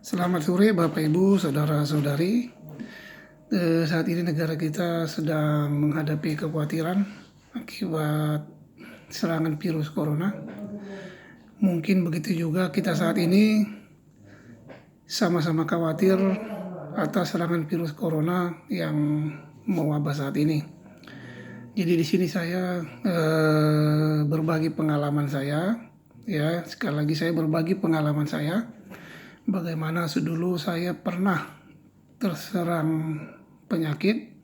Selamat sore Bapak Ibu, Saudara-saudari. Saat ini negara kita sedang menghadapi kekhawatiran akibat serangan virus corona. Mungkin begitu juga kita saat ini sama-sama khawatir atas serangan virus corona yang mewabah saat ini. Jadi di sini saya berbagi pengalaman saya, ya sekali lagi saya berbagi pengalaman saya. Bagaimana dulu saya pernah terserang penyakit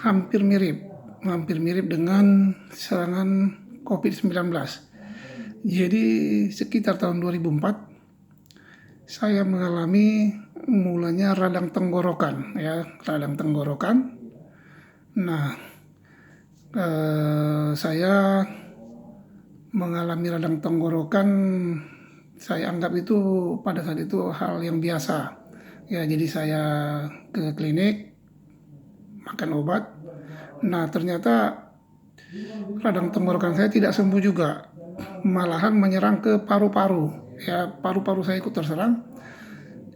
hampir mirip dengan serangan COVID-19. Jadi sekitar tahun 2004 saya mengalami mulanya radang tenggorokan, ya radang tenggorokan. Nah, saya mengalami radang tenggorokan, saya anggap itu pada saat itu hal yang biasa. Ya, jadi saya ke klinik, makan obat. Nah, ternyata radang tenggorokan saya tidak sembuh juga. Malahan menyerang ke paru-paru. Ya, paru-paru saya ikut terserang.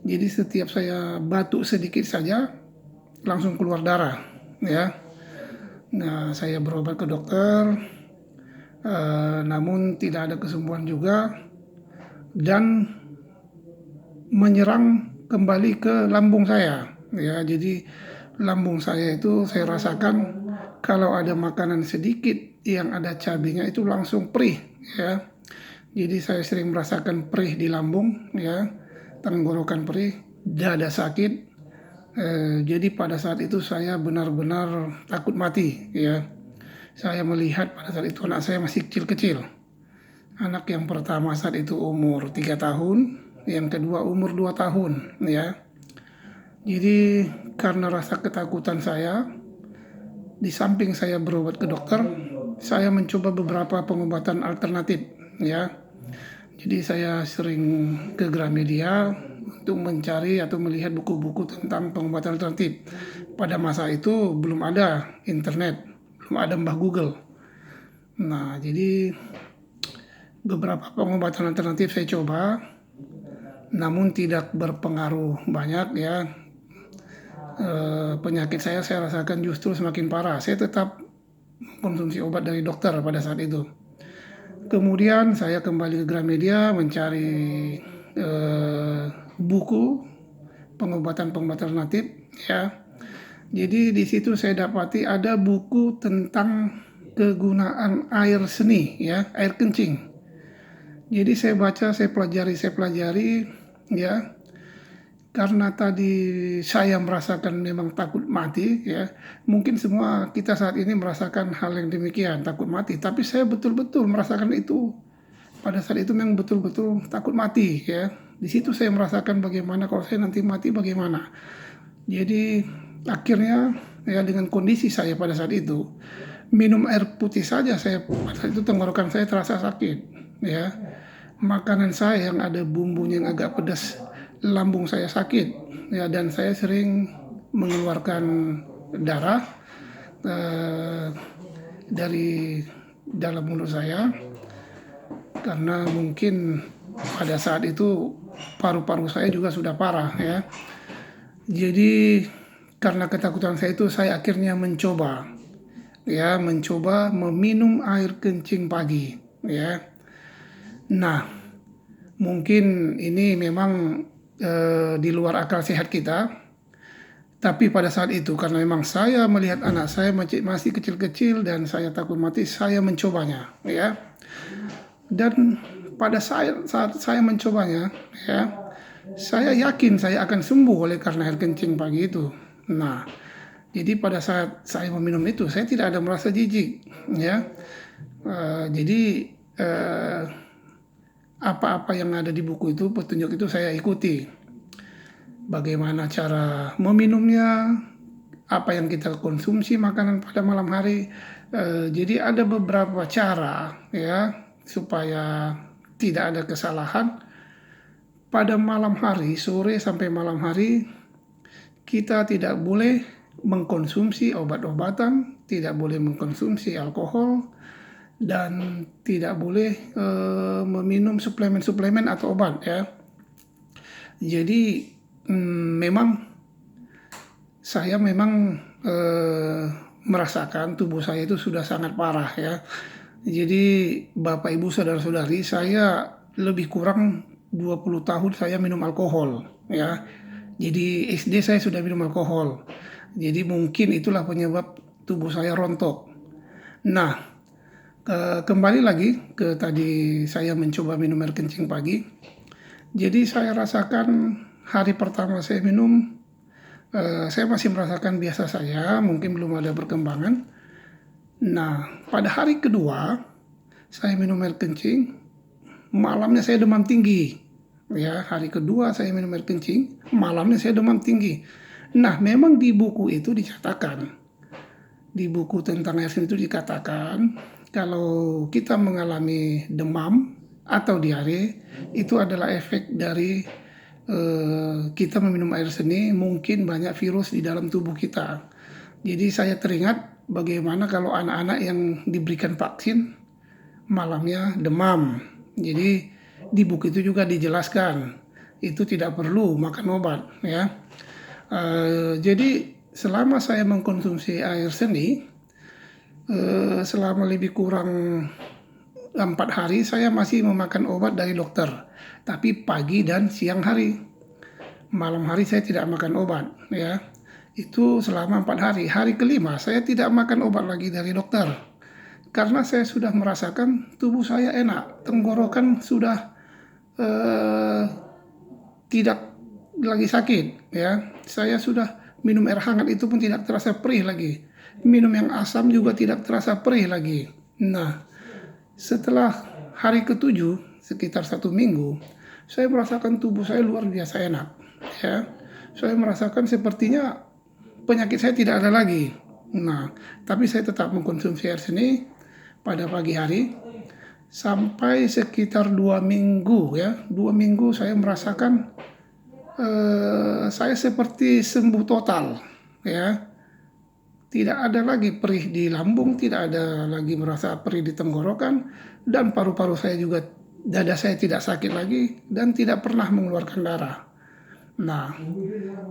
Jadi setiap saya batuk sedikit saja, langsung keluar darah. Ya, nah saya berobat ke dokter, namun tidak ada kesembuhan juga. Dan menyerang kembali ke lambung saya, ya jadi lambung saya itu saya rasakan kalau ada makanan sedikit yang ada cabenya itu langsung perih, ya jadi saya sering merasakan perih di lambung, ya tenggorokan perih, dada sakit. Jadi pada saat itu saya benar-benar takut mati, ya saya melihat pada saat itu anak saya masih kecil-kecil. Anak yang pertama saat itu umur 3 tahun, yang kedua umur 2 tahun, ya. Jadi karena rasa ketakutan saya, di samping saya berobat ke dokter, saya mencoba beberapa pengobatan alternatif, ya. Jadi saya sering ke Gramedia untuk mencari atau melihat buku-buku tentang pengobatan alternatif. Pada masa itu belum ada internet, belum ada Mbah Google. Nah, jadi beberapa pengobatan alternatif saya coba, namun tidak berpengaruh banyak, ya. Penyakit saya rasakan justru semakin parah. Saya tetap konsumsi obat dari dokter pada saat itu. Kemudian saya kembali ke Gramedia mencari buku pengobatan alternatif, ya. Jadi di situ saya dapati ada buku tentang kegunaan air seni, ya, air kencing. Jadi saya baca, saya pelajari, ya. Karena tadi saya merasakan memang takut mati, ya. Mungkin semua kita saat ini merasakan hal yang demikian, takut mati. Tapi saya betul-betul merasakan itu. Pada saat itu memang betul-betul takut mati, ya. Di situ saya merasakan bagaimana kalau saya nanti mati bagaimana. Jadi akhirnya ya dengan kondisi saya pada saat itu, minum air putih saja saya pada saat itu tenggorokan saya terasa sakit, ya. Makanan saya yang ada bumbunya yang agak pedas, lambung saya sakit, ya, dan saya sering mengeluarkan darah dari dalam mulut saya karena mungkin pada saat itu paru-paru saya juga sudah parah, ya. Jadi karena ketakutan saya itu saya akhirnya mencoba meminum air kencing pagi, ya. Nah, mungkin ini memang di luar akal sehat kita, tapi pada saat itu karena memang saya melihat anak saya masih kecil-kecil dan saya takut mati, saya mencobanya, ya. Dan pada saat saya mencobanya, ya, saya yakin saya akan sembuh oleh karena air kencing pagi itu. Nah, jadi pada saat saya meminum itu, saya tidak ada merasa jijik, ya. Jadi apa-apa yang ada di buku itu, petunjuk itu saya ikuti. Bagaimana cara meminumnya, apa yang kita konsumsi makanan pada malam hari. Jadi ada beberapa cara, ya, supaya tidak ada kesalahan. Pada malam hari, sore sampai malam hari, kita tidak boleh mengkonsumsi obat-obatan, tidak boleh mengkonsumsi alkohol, dan tidak boleh meminum suplemen-suplemen atau obat, ya. Jadi memang saya memang merasakan tubuh saya itu sudah sangat parah ya. Jadi Bapak Ibu saudara-saudari, saya lebih kurang 20 tahun saya minum alkohol ya. Jadi SD saya sudah minum alkohol. Jadi mungkin itulah penyebab tubuh saya rontok. Nah, kembali lagi ke tadi saya mencoba minum air kencing pagi. Jadi saya rasakan hari pertama saya minum, saya masih merasakan biasa saya, mungkin belum ada perkembangan. Nah, pada hari kedua saya minum air kencing, malamnya saya demam tinggi. Ya, hari kedua saya minum air kencing, malamnya saya demam tinggi. Nah, memang di buku itu dicatatkan, di buku tentang air kencing itu dikatakan kalau kita mengalami demam atau diare, itu adalah efek dari kita meminum air seni, mungkin banyak virus di dalam tubuh kita. Jadi saya teringat bagaimana kalau anak-anak yang diberikan vaksin malamnya demam. Jadi di buku itu juga dijelaskan itu tidak perlu makan obat ya. Jadi selama saya mengkonsumsi air seni selama lebih kurang 4 hari saya masih memakan obat dari dokter, tapi pagi dan siang hari. Malam hari saya tidak makan obat ya. Itu selama 4 hari. Hari kelima saya tidak makan obat lagi dari dokter. Karena saya sudah merasakan tubuh saya enak, tenggorokan sudah tidak lagi sakit ya. Saya sudah minum air hangat itu pun tidak terasa perih lagi. Minum yang asam juga tidak terasa perih lagi. Nah, setelah hari ketujuh, sekitar 1 minggu, saya merasakan tubuh saya luar biasa enak. Ya, saya merasakan sepertinya penyakit saya tidak ada lagi. Nah, tapi saya tetap mengkonsumsi air seni pada pagi hari sampai sekitar 2 minggu ya. 2 minggu saya merasakan saya seperti sembuh total ya. Tidak ada lagi perih di lambung, tidak ada lagi merasa perih di tenggorokan, dan paru-paru saya juga, dada saya tidak sakit lagi, dan tidak pernah mengeluarkan darah. Nah,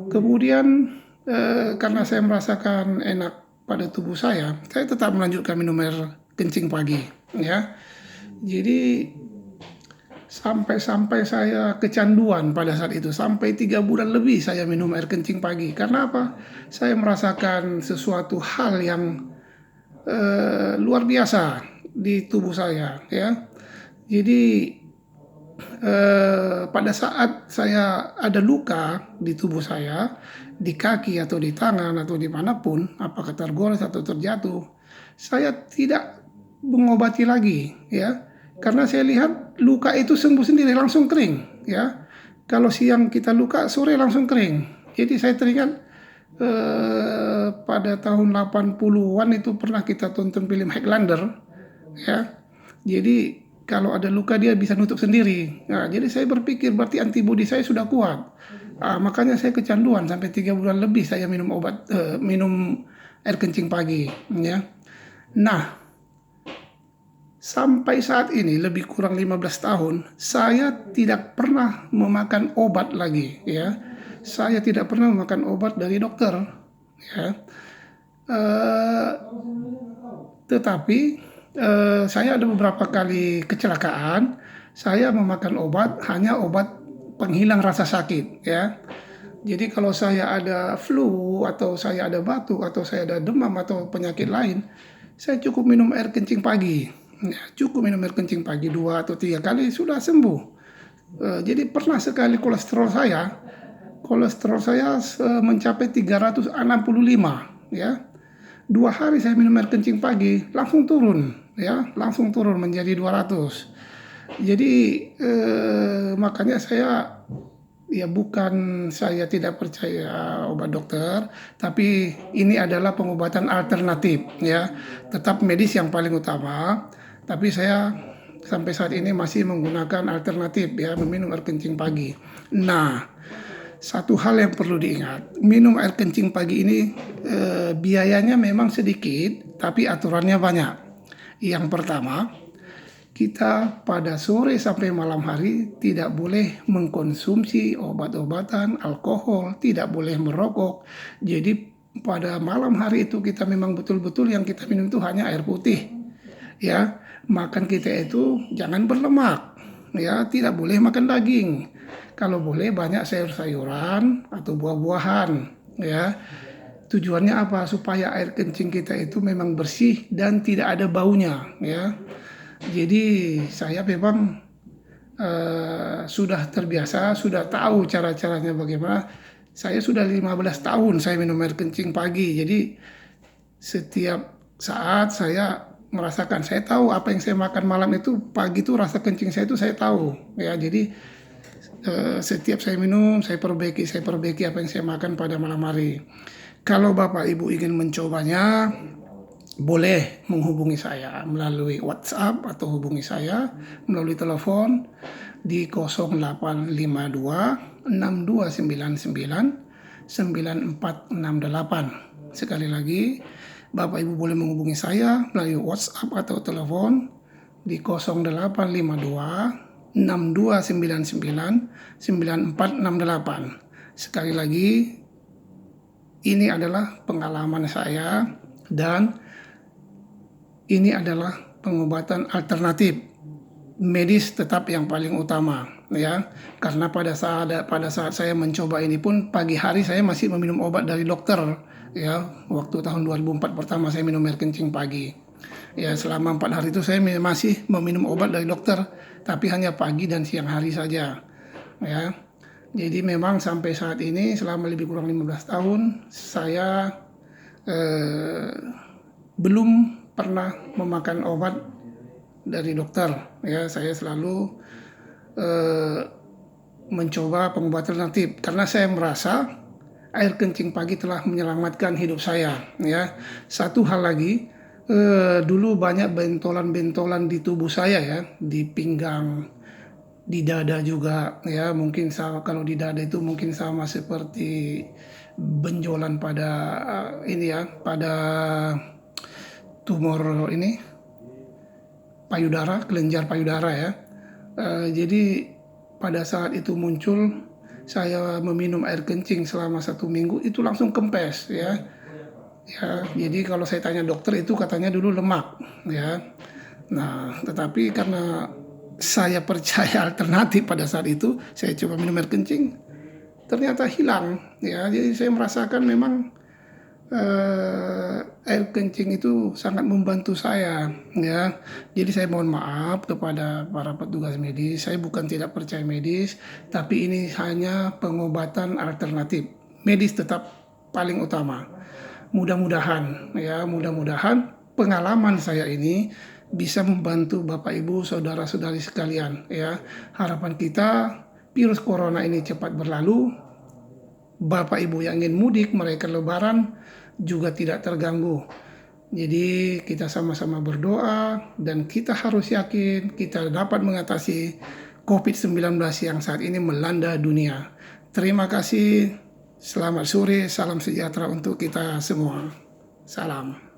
kemudian karena saya merasakan enak pada tubuh saya tetap melanjutkan minum air kencing pagi, ya. Jadi sampai saya kecanduan pada saat itu, sampai 3 bulan lebih saya minum air kencing pagi. Karena apa? Saya merasakan sesuatu hal yang luar biasa di tubuh saya ya. Jadi pada saat saya ada luka di tubuh saya, di kaki atau di tangan atau dimanapun, apakah tergores atau terjatuh, saya tidak mengobati lagi ya. Karena saya lihat luka itu sembuh sendiri, langsung kering ya. Kalau siang kita luka, sore langsung kering. Jadi saya teringat pada tahun 80-an itu pernah kita tonton film Highlander ya. Jadi kalau ada luka dia bisa nutup sendiri. Nah, jadi saya berpikir berarti antibodi saya sudah kuat. Makanya saya kecanduan sampai 3 bulan lebih saya minum obat, minum air kencing pagi ya. Nah, sampai saat ini lebih kurang 15 tahun saya tidak pernah memakan obat lagi ya. Saya tidak pernah memakan obat dari dokter ya. Tetapi saya ada beberapa kali kecelakaan, saya memakan obat, hanya obat penghilang rasa sakit ya. Jadi kalau saya ada flu atau saya ada batuk atau saya ada demam atau penyakit lain, saya cukup minum air kencing pagi. Ya, cukup minum air kencing pagi 2 atau 3 kali sudah sembuh. Jadi pernah sekali kolesterol saya mencapai 365 ya. 2 hari saya minum air kencing pagi langsung turun ya, langsung turun menjadi 200. Jadi makanya saya ya, bukan saya tidak percaya obat dokter, tapi ini adalah pengobatan alternatif ya. Tetap medis yang paling utama, tapi saya sampai saat ini masih menggunakan alternatif ya, meminum air kencing pagi. Nah, satu hal yang perlu diingat, minum air kencing pagi ini biayanya memang sedikit, tapi aturannya banyak. Yang pertama, kita pada sore sampai malam hari tidak boleh mengkonsumsi obat-obatan, alkohol, tidak boleh merokok. Jadi pada malam hari itu kita memang betul-betul yang kita minum itu hanya air putih. Ya, makan kita itu jangan berlemak. Ya, tidak boleh makan daging. Kalau boleh banyak sayur-sayuran atau buah-buahan. Ya, tujuannya apa? Supaya air kencing kita itu memang bersih dan tidak ada baunya. Ya, jadi saya memang sudah terbiasa, sudah tahu cara-caranya bagaimana. Saya sudah 15 tahun saya minum air kencing pagi. Jadi setiap saat saya merasakan, saya tahu apa yang saya makan malam itu pagi itu rasa kencing saya itu saya tahu. Ya, jadi setiap saya minum saya perbaiki apa yang saya makan pada malam hari. Kalau Bapak Ibu ingin mencobanya, boleh menghubungi saya melalui WhatsApp atau hubungi saya melalui telepon di 0852 6299 9468. Sekali lagi, Bapak Ibu boleh menghubungi saya melalui WhatsApp atau telepon di 0852 6299 9468. Sekali lagi, ini adalah pengalaman saya dan ini adalah pengobatan alternatif, medis tetap yang paling utama, ya. Karena pada saat saya mencoba ini pun pagi hari saya masih meminum obat dari dokter, ya. Waktu tahun 2004 pertama saya minum air kencing pagi. Ya, selama 4 hari itu saya masih meminum obat dari dokter, tapi hanya pagi dan siang hari saja, ya. Jadi memang sampai saat ini selama lebih kurang 15 tahun saya belum pernah memakan obat dari dokter. Ya, saya selalu mencoba pengobatan alternatif karena saya merasa air kencing pagi telah menyelamatkan hidup saya. Ya, satu hal lagi, dulu banyak bentolan-bentolan di tubuh saya, ya, di pinggang, di dada juga, ya. Mungkin sama, kalau di dada itu mungkin sama seperti benjolan pada ini, ya, pada tumor ini payudara, kelenjar payudara, ya. Jadi pada saat itu muncul, saya meminum air kencing selama 1 minggu itu langsung kempes, ya. Ya, jadi kalau saya tanya dokter itu katanya dulu lemak, ya. Nah, tetapi karena saya percaya alternatif pada saat itu, saya coba minum air kencing, ternyata hilang, ya. Jadi saya merasakan memang air kencing itu sangat membantu saya, ya. Jadi saya mohon maaf kepada para petugas medis, saya bukan tidak percaya medis, tapi ini hanya pengobatan alternatif, medis tetap paling utama. Mudah-mudahan, ya, mudah-mudahan pengalaman saya ini bisa membantu Bapak Ibu saudara-saudari sekalian, ya. Harapan kita virus corona ini cepat berlalu, Bapak Ibu yang ingin mudik merayakan Lebaran juga tidak terganggu. Jadi kita sama-sama berdoa dan kita harus yakin kita dapat mengatasi COVID-19 yang saat ini melanda dunia. Terima kasih. Selamat sore, salam sejahtera untuk kita semua. Salam.